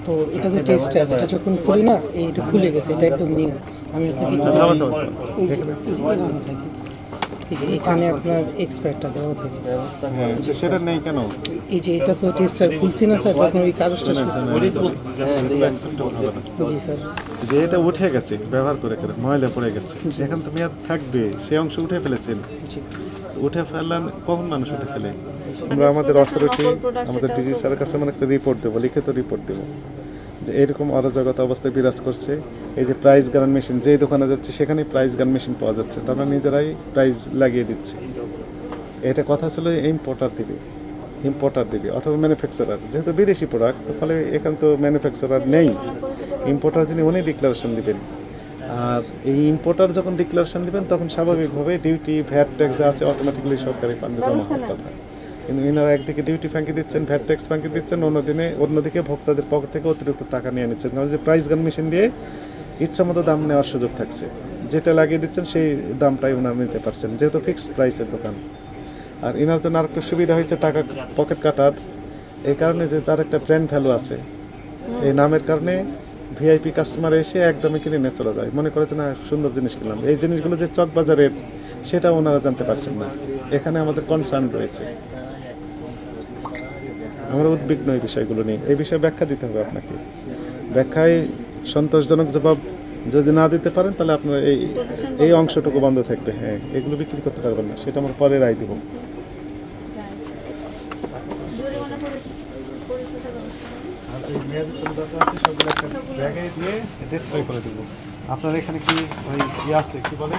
তো এটা তো টেস্ট ট্যাব, এটা যখন খুলি না এইটা খুলে গেছে, এটা একদম নিউ। আমি এই যে এখানে আপনার এক্সপায়ারটা দেওয়া থাকে, সেটা নেই কেন? এই যে এটা তো টেস্টার খুলছি না স্যার, তখন ওই কাগজটা জি স্যার, যে এটা উঠে গেছে ব্যবহার করে করে ময়লা পড়ে গেছে, এখন তো মেয়াদ থাকবে, সেই অংশ উঠে ফেলেছেন। উঠে ফেললেন কখন মানুষ উঠে ফেলে? আমরা আমাদের অথরিটি আমাদের ডিজি স্যারের কাছে আমরা একটা রিপোর্ট দেবো, লিখিত রিপোর্ট দেবো যে এরকম অরাজকতা অবস্থায় বিরাজ করছে। এই যে প্রাইস গান মেশিন, যেই দোকানে যাচ্ছে সেখানে প্রাইস গান মেশিন পাওয়া যাচ্ছে, তারা নিজেরাই প্রাইস লাগিয়ে দিচ্ছে। এটা কথা ছিল ইম্পোর্টার দিবে অথবা ম্যানুফ্যাকচারার, যেহেতু বিদেশি প্রোডাক্ট, তো ফলে এখানে তো ম্যানুফ্যাকচারার নেই। ইম্পোর্টার যিনি উনি ডিক্লারেশন দিবেন, আর এই ইম্পোর্টার যখন ডিক্লারেশন দিবেন তখন স্বাভাবিকভাবে ডিউটি ভ্যাট ট্যাক্স যা আছে অটোমেটিক্যালি সরকারি ফান্ডে জমা হওয়ার কথা। কিন্তু ইনারা একদিকে ডিউটি ফাঁকি দিচ্ছেন, ভ্যাট ট্যাক্স ফাঁকি দিচ্ছেন, অন্যদিকে ভোক্তাদের পকেট থেকে অতিরিক্ত টাকা নিয়ে নিচ্ছেন। কারণ যে প্রাইস গান মেশিন দিয়ে ইচ্ছা মতো দাম নেওয়ার সুযোগ থাকছে, যেটা লাগিয়ে দিচ্ছেন সেই দামটাই ওনারা নিতে পারছেন, যেহেতু ফিক্সড প্রাইসের দোকান। আর এনার জন্য আরেকটা সুবিধা হয়েছে টাকা পকেট কাটার, এই কারণে যে তার একটা ব্র্যান্ড ভ্যালু আছে। এই নামের কারণে ভিআইপি কাস্টমার এসে একদমই কিনে নিয়ে চলে যায়, মনে করে যে না সুন্দর জিনিস কিনলাম। এই জিনিসগুলো যে চক বাজারের সেটা ওনারা জানতে পারছেন না, এখানে আমাদের কনসার্ন রয়েছে। আমরা উদ্বিগ্ন এই বিষয়গুলো নিয়ে, এই বিষয়ে ব্যাখ্যা দিতে হবে আপনাকে। ব্যাখ্যায় সন্তোষজনক জবাব যদি না দিতে পারেন তাহলে আপনার এই অংশটুকু বন্ধ থাকবে। হ্যাঁ, এগুলো বিক্রি করতে পারবেন না, সেটা আমরা পরে রায় দেব। আপনার এখানে কি ওই আছে কি বলে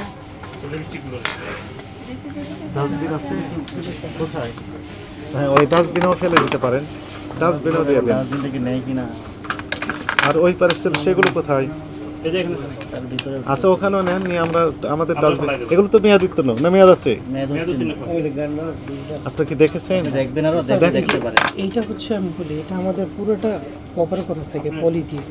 ডাস্টবিন আছে কোথায়? হ্যাঁ, ওই ডাস্টবিনেও ফেলে দিতে পারেন, ডাস্টবিনেও দিয়ে দেন। আর ওই পারিশ্রম সেগুলো কোথায়? আচ্ছা, ওখানেও নেন, নিয়ে আমরা আমাদের ডাস্টবিন, এগুলো তো মেয়াদিত্ব না মেয়াদ আছে? আপনি কি দেখেছেন? এইটা হচ্ছে আমি বলি, এটা আমাদের পুরোটা কভার করা থাকে পলি দিয়ে,